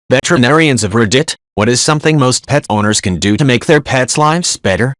Veterinarians of Reddit, what is something most pet owners can do to make their pets' lives better?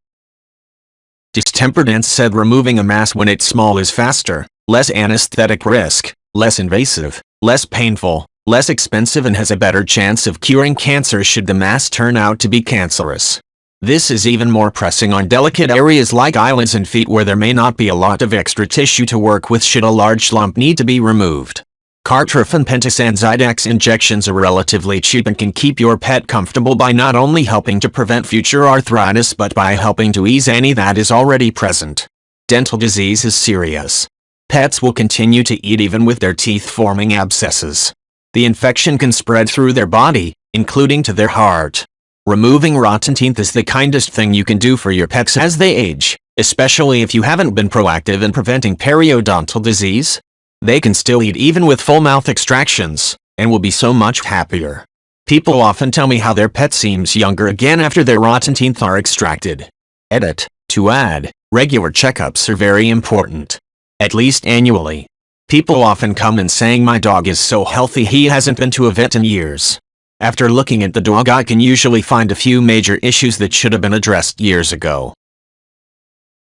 Distempered Ants said removing a mass when it's small is faster, less anesthetic risk, less invasive, less painful, less expensive and has a better chance of curing cancer should the mass turn out to be cancerous. This is even more pressing on delicate areas like eyelids and feet where there may not be a lot of extra tissue to work with should a large lump need to be removed. Cartrophin pentasanzidax injections are relatively cheap and can keep your pet comfortable by not only helping to prevent future arthritis but by helping to ease any that is already present. Dental disease is serious. Pets will continue to eat even with their teeth forming abscesses. The infection can spread through their body, including to their heart. Removing rotten teeth is the kindest thing you can do for your pets as they age, especially if you haven't been proactive in preventing periodontal disease. They can still eat even with full mouth extractions, and will be so much happier. People often tell me how their pet seems younger again after their rotten teeth are extracted. Edit. To add, regular checkups are very important. At least annually. People often come in saying my dog is so healthy he hasn't been to a vet in years. After looking at the dog I can usually find a few major issues that should have been addressed years ago.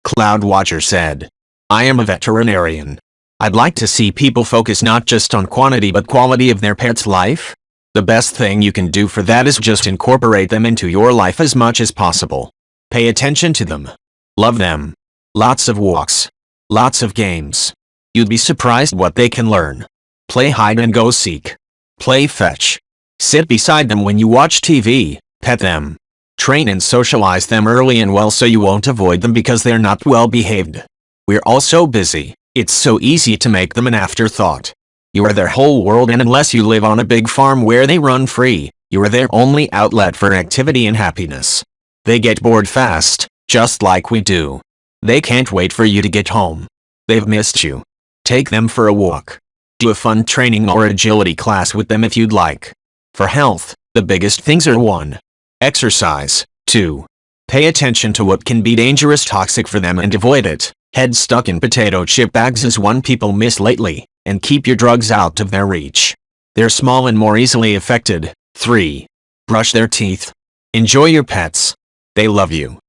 Cloud Watcher said, I am a veterinarian. I'd like to see people focus not just on quantity but quality of their pet's life. The best thing you can do for that is just incorporate them into your life as much as possible. Pay attention to them. Love them. Lots of walks. Lots of games. You'd be surprised what they can learn. Play hide and go seek. Play fetch. Sit beside them when you watch TV. Pet them. Train and socialize them early and well so you won't avoid them because they're not well behaved. We're all so busy. It's so easy to make them an afterthought. You are their whole world, and unless you live on a big farm where they run free, you are their only outlet for activity and happiness. They get bored fast, just like we do. They can't wait for you to get home. They've missed you. Take them for a walk. Do a fun training or agility class with them if you'd like. For health, the biggest things are 1. Exercise. 2. Pay attention to what can be dangerous toxic for them and avoid it. Head stuck in potato chip bags is one people miss lately, and keep your drugs out of their reach. They're small and more easily affected. 3. Brush their teeth. Enjoy your pets. They love you.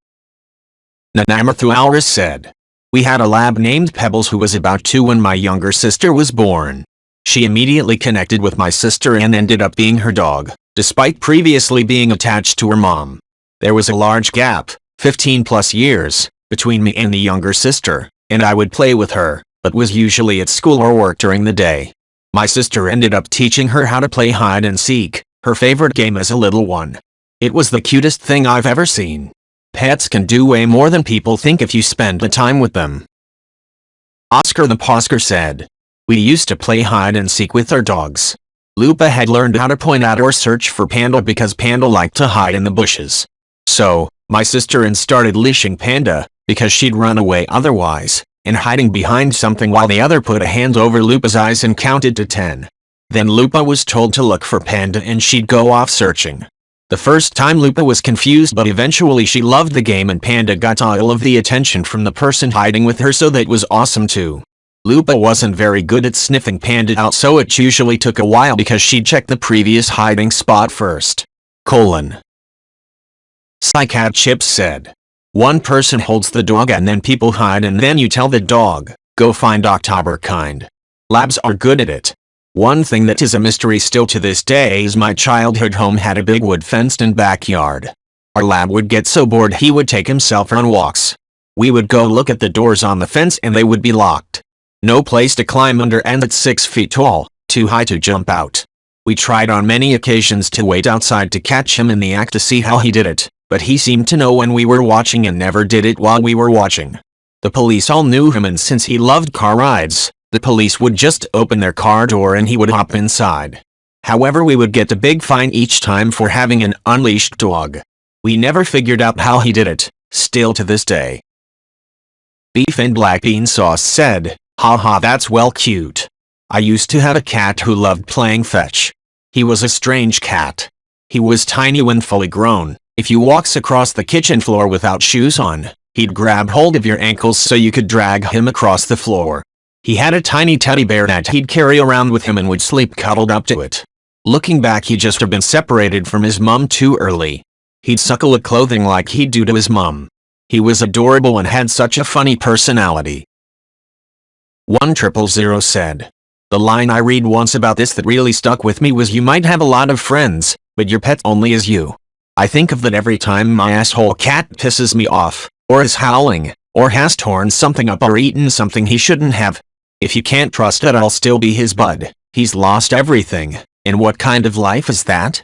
Nanamathualris said, we had a lab named Pebbles who was about 2 when my younger sister was born. She immediately connected with my sister and ended up being her dog, despite previously being attached to her mom. There was a large gap, 15 plus years, between me and the younger sister, and I would play with her, but was usually at school or work during the day. My sister ended up teaching her how to play hide and seek, her favorite game as a little one. It was the cutest thing I've ever seen. Pets can do way more than people think if you spend the time with them. Oscar the Posker said, we used to play hide and seek with our dogs. Lupa had learned how to point out or search for Panda because Panda liked to hide in the bushes. So, my sister started leashing Panda, because she'd run away otherwise, and hiding behind something while the other put a hand over Lupa's eyes and counted to 10. Then Lupa was told to look for Panda and she'd go off searching. The first time Lupa was confused, but eventually she loved the game and Panda got all of the attention from the person hiding with her, so that was awesome too. Lupa wasn't very good at sniffing Panda out, so it usually took a while because she'd check the previous hiding spot first. Psycat Chips said, one person holds the dog and then people hide and then you tell the dog, go find October kind. Labs are good at it. One thing that is a mystery still to this day is my childhood home had a big wood fenced-in backyard. Our lab would get so bored he would take himself on walks. We would go look at the doors on the fence and they would be locked. No place to climb under, and it's 6 feet tall, too high to jump out. We tried on many occasions to wait outside to catch him in the act to see how he did it, but he seemed to know when we were watching and never did it while we were watching. The police all knew him, and since he loved car rides, the police would just open their car door and he would hop inside. However, we would get a big fine each time for having an unleashed dog. We never figured out how he did it, still to this day. Beef and Black Bean Sauce said, haha, that's well cute. I used to have a cat who loved playing fetch. He was a strange cat. He was tiny when fully grown. If you walks across the kitchen floor without shoes on, he'd grab hold of your ankles so you could drag him across the floor. He had a tiny teddy bear that he'd carry around with him and would sleep cuddled up to it. Looking back, he'd just have been separated from his mum too early. He'd suckle at clothing like he'd do to his mum. He was adorable and had such a funny personality. 1000 said. The line I read once about this that really stuck with me was, you might have a lot of friends, but your pet only is you. I think of that every time my asshole cat pisses me off, or is howling, or has torn something up or eaten something he shouldn't have. If you can't trust it, I'll still be his bud. He's lost everything. And what kind of life is that?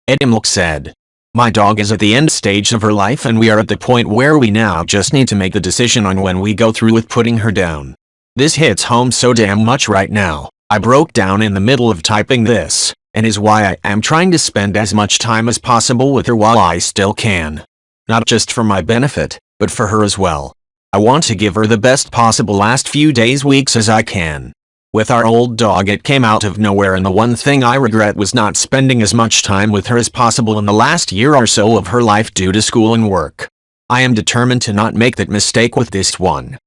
Edimlk said. My dog is at the end stage of her life, and we are at the point where we now just need to make the decision on when we go through with putting her down. This hits home so damn much right now. I broke down in the middle of typing this, and is why I am trying to spend as much time as possible with her while I still can. Not just for my benefit, but for her as well. I want to give her the best possible last few days, weeks as I can. With our old dog, it came out of nowhere, and the one thing I regret was not spending as much time with her as possible in the last year or so of her life due to school and work. I am determined to not make that mistake with this one.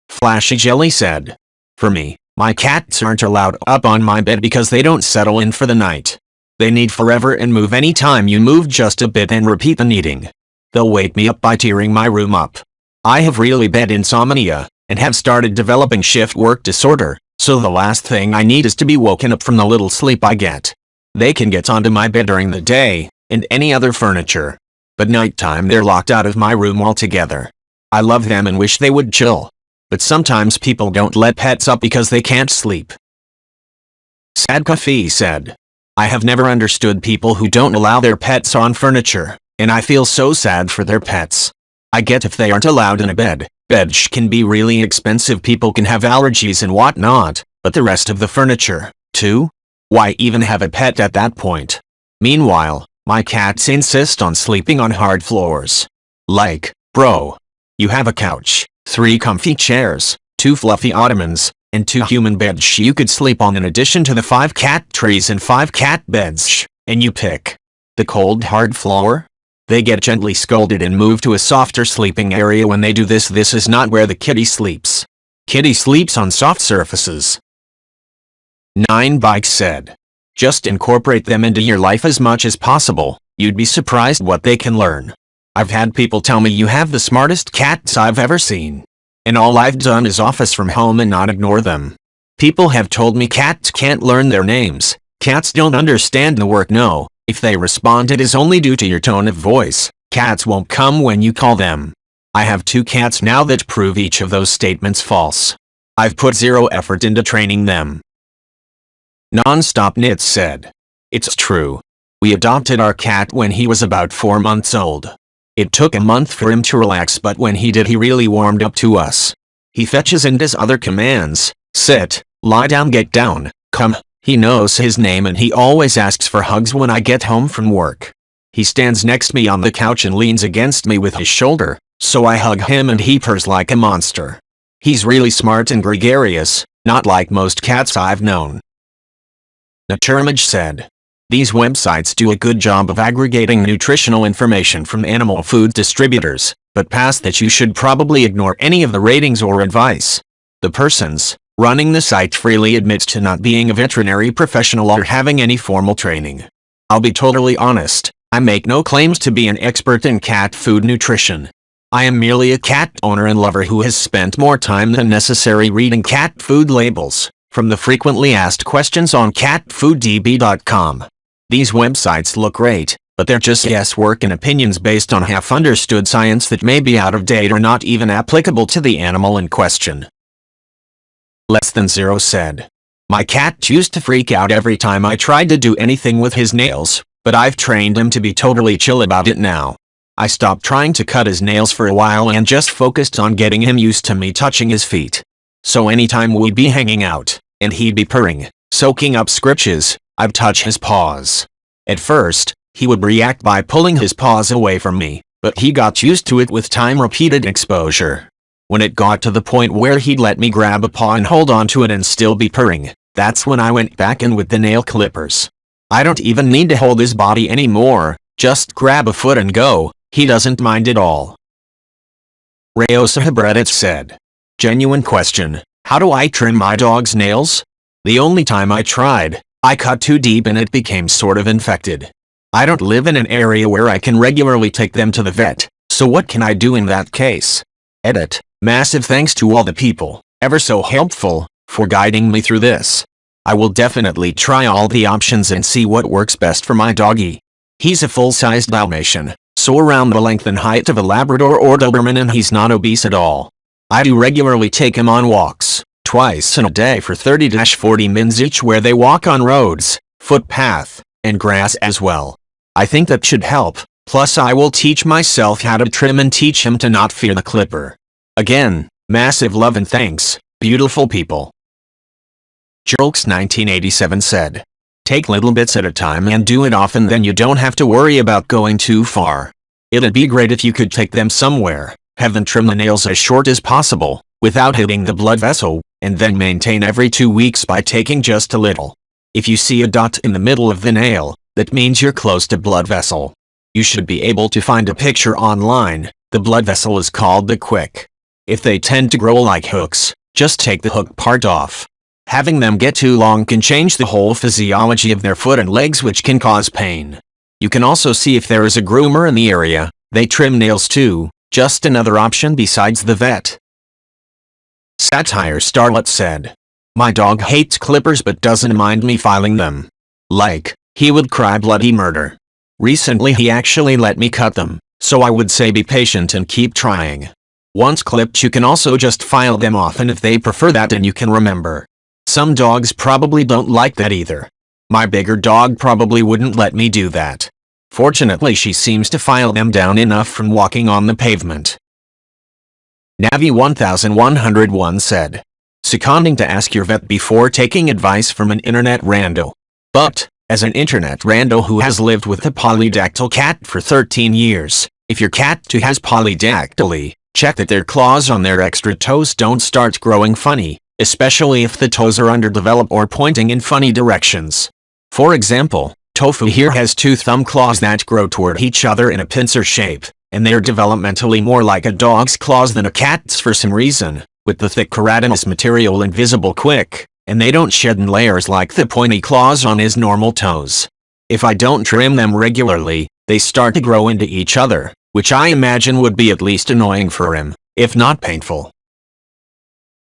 Flashy Jelly said. For me, my cats aren't allowed up on my bed because they don't settle in for the night. They need forever and move anytime you move just a bit and repeat the kneading. They'll wake me up by tearing my room up. I have really bad insomnia, and have started developing shift work disorder, so the last thing I need is to be woken up from the little sleep I get. They can get onto my bed during the day, and any other furniture. But nighttime they're locked out of my room altogether. I love them and wish they would chill. But sometimes people don't let pets up because they can't sleep. Sad Coffee said. I have never understood people who don't allow their pets on furniture, and I feel so sad for their pets. I get if they aren't allowed in a bed. Beds can be really expensive, people can have allergies and whatnot, but the rest of the furniture, too? Why even have a pet at that point? Meanwhile, my cats insist on sleeping on hard floors. Like, bro. You have a couch, 3 comfy chairs, 2 fluffy ottomans, and 2 human beds you could sleep on in addition to the 5 cat trees and 5 cat beds, and you pick the cold hard floor? They get gently scolded and move to a softer sleeping area when they do this. This is not where the kitty sleeps. Kitty sleeps on soft surfaces. 9 Bikes said. Just incorporate them into your life as much as possible. You'd be surprised what they can learn. I've had people tell me you have the smartest cats I've ever seen. And all I've done is office from home and not ignore them. People have told me cats can't learn their names. Cats don't understand the work. No. If they respond, it is only due to your tone of voice. Cats won't come when you call them. I have 2 cats now that prove each of those statements false. I've put 0 effort into training them. Nonstop Knits said. It's true. We adopted our cat when he was about 4 months old. It took a month for him to relax, but when he did, he really warmed up to us. He fetches and does other commands. Sit, lie down, get down, come. He knows his name and he always asks for hugs when I get home from work. He stands next to me on the couch and leans against me with his shoulder, so I hug him and he purrs like a monster. He's really smart and gregarious, not like most cats I've known. Naturimage said. These websites do a good job of aggregating nutritional information from animal food distributors, but past that you should probably ignore any of the ratings or advice. The persons running the site freely admits to not being a veterinary professional or having any formal training. I'll be totally honest, I make no claims to be an expert in cat food nutrition. I am merely a cat owner and lover who has spent more time than necessary reading cat food labels, from the frequently asked questions on catfooddb.com. These websites look great, but they're just guesswork and opinions based on half-understood science that may be out of date or not even applicable to the animal in question. Less than 0 said. My cat used to freak out every time I tried to do anything with his nails, but I've trained him to be totally chill about it now. I stopped trying to cut his nails for a while and just focused on getting him used to me touching his feet. So anytime we'd be hanging out, and he'd be purring, soaking up scritches, I'd touch his paws. At first, he would react by pulling his paws away from me, but he got used to it with time, repeated exposure. When it got to the point where he'd let me grab a paw and hold on to it and still be purring, that's when I went back in with the nail clippers. I don't even need to hold his body anymore, just grab a foot and go, he doesn't mind at all. Restraint said. Genuine question, how do I trim my dog's nails? The only time I tried, I cut too deep and it became sort of infected. I don't live in an area where I can regularly take them to the vet, so what can I do in that case? Edit. Massive thanks to all the people, ever so helpful, for guiding me through this. I will definitely try all the options and see what works best for my doggy. He's a full-sized Dalmatian, so around the length and height of a Labrador or Doberman, and he's not obese at all. I do regularly take him on walks, twice in a day for 30-40 minutes each, where they walk on roads, footpath, and grass as well. I think that should help, plus I will teach myself how to trim and teach him to not fear the clipper. Again, massive love and thanks, beautiful people. Jerks 1987 said, "Take little bits at a time and do it often, then you don't have to worry about going too far. It'd be great if you could take them somewhere, have them trim the nails as short as possible, without hitting the blood vessel, and then maintain every 2 weeks by taking just a little. If you see a dot in the middle of the nail, that means you're close to blood vessel. You should be able to find a picture online. The blood vessel is called the quick. If they tend to grow like hooks, just take the hook part off. Having them get too long can change the whole physiology of their foot and legs, which can cause pain. You can also see if there is a groomer in the area. They trim nails too, just another option besides the vet." Satire Starlet said, "My dog hates clippers but doesn't mind me filing them. Like, he would cry bloody murder. Recently he actually let me cut them, so I would say be patient and keep trying. Once clipped you can also just file them off, and if they prefer that then you can remember. Some dogs probably don't like that either. My bigger dog probably wouldn't let me do that. Fortunately she seems to file them down enough from walking on the pavement." Navi 1101 said, "Seconding to ask your vet before taking advice from an internet rando. But, as an internet rando who has lived with a polydactyl cat for 13 years, if your cat too has polydactyly, check that their claws on their extra toes don't start growing funny, especially if the toes are underdeveloped or pointing in funny directions. For example, Tofu here has 2 thumb claws that grow toward each other in a pincer shape, and they are developmentally more like a dog's claws than a cat's for some reason, with the thick keratinous material invisible quick, and they don't shed in layers like the pointy claws on his normal toes. If I don't trim them regularly, they start to grow into each other, which I imagine would be at least annoying for him, if not painful."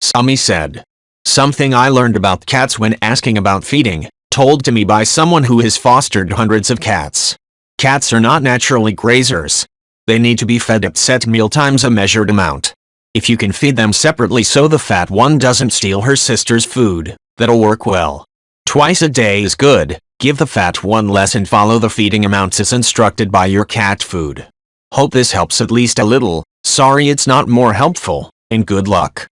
Sami said, "Something I learned about cats when asking about feeding, told to me by someone who has fostered hundreds of cats. Cats are not naturally grazers. They need to be fed at set mealtimes a measured amount. If you can feed them separately so the fat one doesn't steal her sister's food, that'll work well. Twice a day is good. Give the fat one less and follow the feeding amounts as instructed by your cat food. Hope this helps at least a little. Sorry it's not more helpful, and good luck."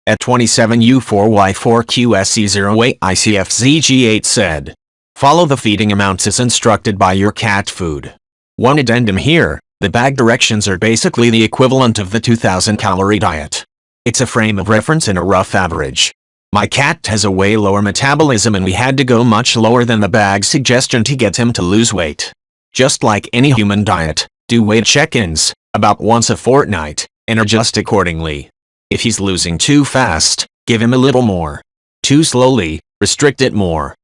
At 27U4Y4QSC08ICFZG8 said, "Follow the feeding amounts as instructed by your cat food. One addendum here, the bag directions are basically the equivalent of the 2,000 calorie diet. It's a frame of reference and a rough average. My cat has a way lower metabolism and we had to go much lower than the bag suggestion to get him to lose weight. Just like any human diet, do weight check-ins, about once a fortnight, and adjust accordingly. If he's losing too fast, give him a little more. Too slowly, restrict it more."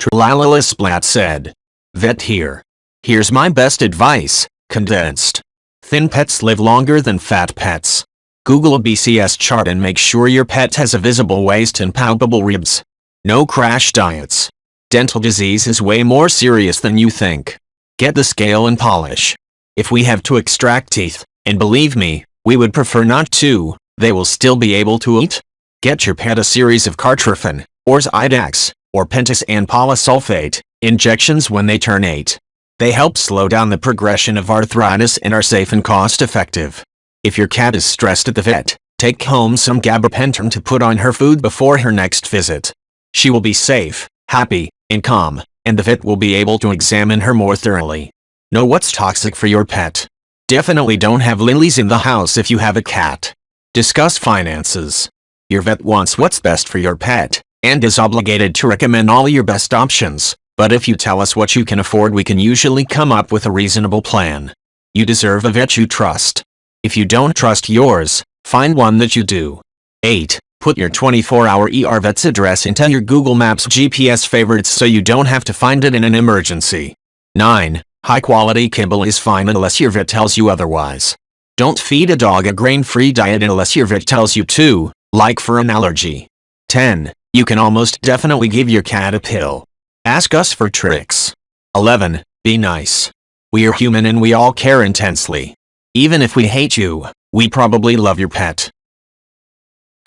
Tralalasplat said, "Vet here. Here's my best advice, condensed. Thin pets live longer than fat pets. Google a BCS chart and make sure your pet has a visible waist and palpable ribs. No crash diets. Dental disease is way more serious than you think. Get the scale and polish. If we have to extract teeth, and believe me, we would prefer not to, they will still be able to eat. Get your pet a series of Cartrophin, or Zydax, or Pentas and polysulfate injections when they turn 8. They help slow down the progression of arthritis and are safe and cost-effective. If your cat is stressed at the vet, take home some gabapentin to put on her food before her next visit. She will be safe, happy, and calm, and the vet will be able to examine her more thoroughly. Know what's toxic for your pet. Definitely don't have lilies in the house if you have a cat. Discuss finances. Your vet wants what's best for your pet, and is obligated to recommend all your best options, but if you tell us what you can afford we can usually come up with a reasonable plan. You deserve a vet you trust. If you don't trust yours, find one that you do. 8. Put your 24-hour ER vet's address into your Google Maps GPS favorites so you don't have to find it in an emergency. 9. High-quality kibble is fine unless your vet tells you otherwise. Don't feed a dog a grain-free diet unless your vet tells you to, like for an allergy. 10. You can almost definitely give your cat a pill. Ask us for tricks. 11. Be nice. We are human and we all care intensely. Even if we hate you, we probably love your pet.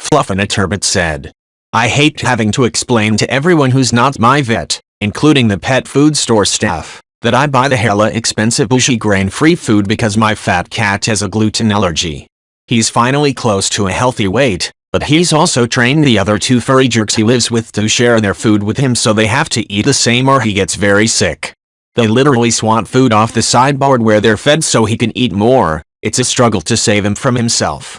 Fluffin' Turbot said, I hate having to explain to everyone who's not my vet, including the pet food store staff, that I buy the hella expensive bougie grain-free food because my fat cat has a gluten allergy. He's finally close to a healthy weight, but he's also trained the other 2 furry jerks he lives with to share their food with him so they have to eat the same or he gets very sick. They literally swat food off the sideboard where they're fed so he can eat more. It's a struggle to save him from himself.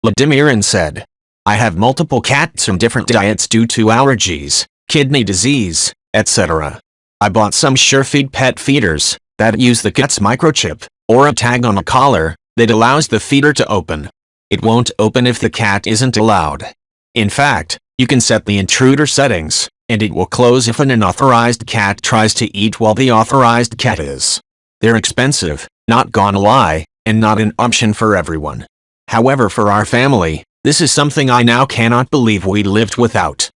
Vladimirin said, I have multiple cats on different diets due to allergies, kidney disease, etc. I bought some SureFeed pet feeders that use the cat's microchip, or a tag on a collar, that allows the feeder to open. It won't open if the cat isn't allowed. In fact, you can set the intruder settings, and it will close if an unauthorized cat tries to eat while the authorized cat is. They're expensive, not gonna lie, and not an option for everyone. However, for our family, this is something I now cannot believe we lived without.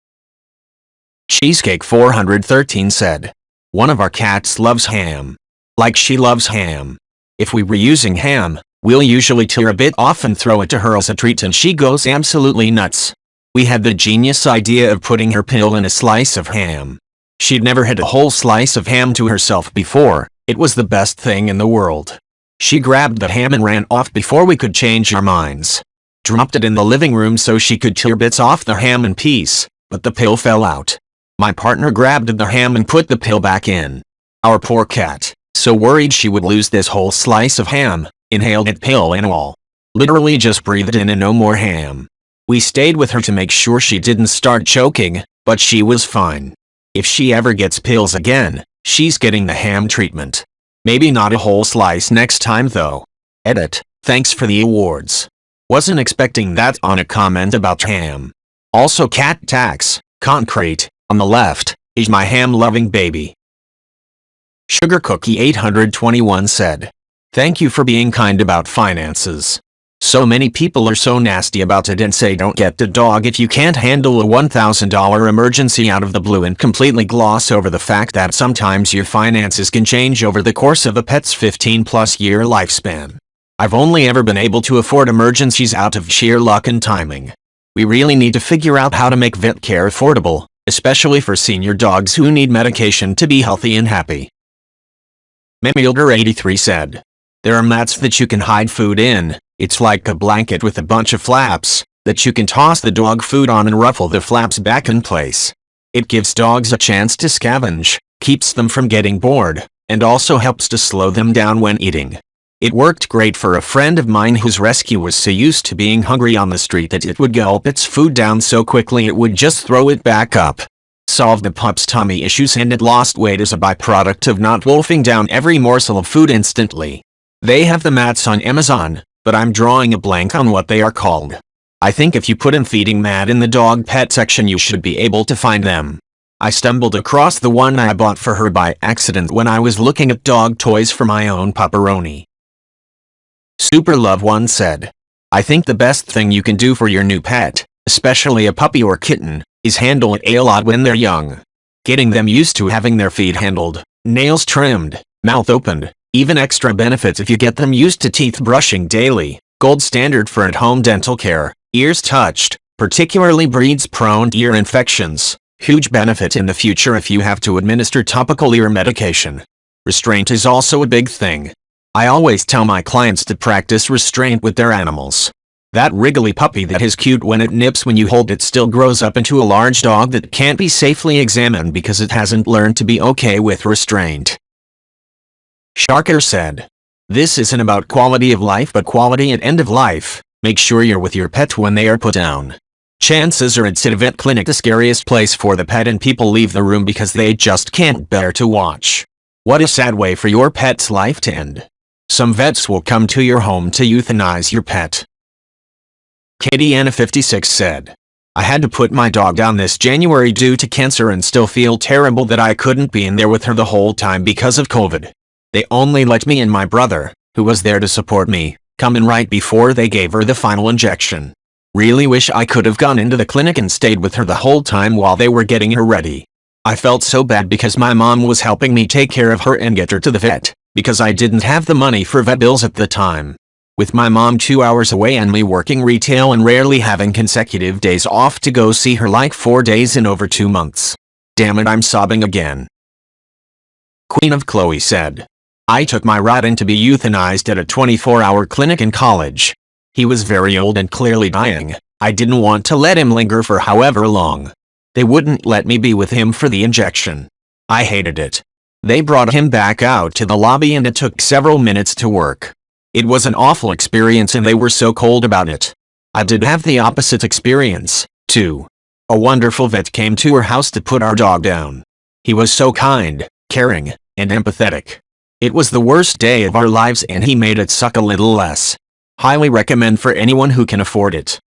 Cheesecake 413 said, one of our cats loves ham. Like she loves ham. If we were using ham, we'll usually tear a bit off and throw it to her as a treat and she goes absolutely nuts. We had the genius idea of putting her pill in a slice of ham. She'd never had a whole slice of ham to herself before. It was the best thing in the world. She grabbed the ham and ran off before we could change our minds. Dropped it in the living room so she could tear bits off the ham in peace, but the pill fell out. My partner grabbed the ham and put the pill back in. Our poor cat, so worried she would lose this whole slice of ham, inhaled it pill and all. Literally just breathed in and no more ham. We stayed with her to make sure she didn't start choking, but she was fine. If she ever gets pills again, she's getting the ham treatment. Maybe not a whole slice next time though. Edit, thanks for the awards. Wasn't expecting that on a comment about ham. Also cat tax, concrete, on the left, is my ham-loving baby. Sugar Cookie 821 said, thank you for being kind about finances. So many people are so nasty about it and say don't get the dog if you can't handle a $1,000 emergency out of the blue and completely gloss over the fact that sometimes your finances can change over the course of a pet's 15+ year lifespan. I've only ever been able to afford emergencies out of sheer luck and timing. We really need to figure out how to make vet care affordable, especially for senior dogs who need medication to be healthy and happy. Memilder83 said, there are mats that you can hide food in. It's like a blanket with a bunch of flaps that you can toss the dog food on and ruffle the flaps back in place. It gives dogs a chance to scavenge, keeps them from getting bored, and also helps to slow them down when eating. It worked great for a friend of mine whose rescue was so used to being hungry on the street that it would gulp its food down so quickly it would just throw it back up. Solved the pup's tummy issues and it lost weight as a byproduct of not wolfing down every morsel of food instantly. They have the mats on Amazon, but I'm drawing a blank on what they are called. I think if you put in feeding mat in the dog pet section you should be able to find them. I stumbled across the one I bought for her by accident when I was looking at dog toys for my own pupperoni. Super Love One said, I think the best thing you can do for your new pet, especially a puppy or kitten, is handle it a lot when they're young. Getting them used to having their feet handled, nails trimmed, mouth opened, even extra benefits if you get them used to teeth brushing daily, gold standard for at-home dental care, ears touched, particularly breeds prone to ear infections, huge benefit in the future if you have to administer topical ear medication. Restraint is also a big thing. I always tell my clients to practice restraint with their animals. That wriggly puppy that is cute when it nips when you hold it still grows up into a large dog that can't be safely examined because it hasn't learned to be okay with restraint. Sharker said, this isn't about quality of life but quality at end of life. Make sure you're with your pet when they are put down. Chances are it's at a vet clinic the scariest place for the pet and people leave the room because they just can't bear to watch. What a sad way for your pet's life to end. Some vets will come to your home to euthanize your pet. Katie Anna 56 said. I had to put my dog down this January due to cancer and still feel terrible that I couldn't be in there with her the whole time because of COVID. They only let me and my brother, who was there to support me, come in right before they gave her the final injection. Really wish I could have gone into the clinic and stayed with her the whole time while they were getting her ready. I felt so bad because my mom was helping me take care of her and get her to the vet, because I didn't have the money for vet bills at the time. With my mom 2 hours away and me working retail and rarely having consecutive days off to go see her like 4 days in over 2 months. Damn it, I'm sobbing again. Queen of Chloe said. I took my rat in to be euthanized at a 24-hour clinic in college. He was very old and clearly dying. I didn't want to let him linger for however long. They wouldn't let me be with him for the injection. I hated it. They brought him back out to the lobby and it took several minutes to work. It was an awful experience and they were so cold about it. I did have the opposite experience, too. A wonderful vet came to our house to put our dog down. He was so kind, caring, and empathetic. It was the worst day of our lives and he made it suck a little less. Highly recommend for anyone who can afford it.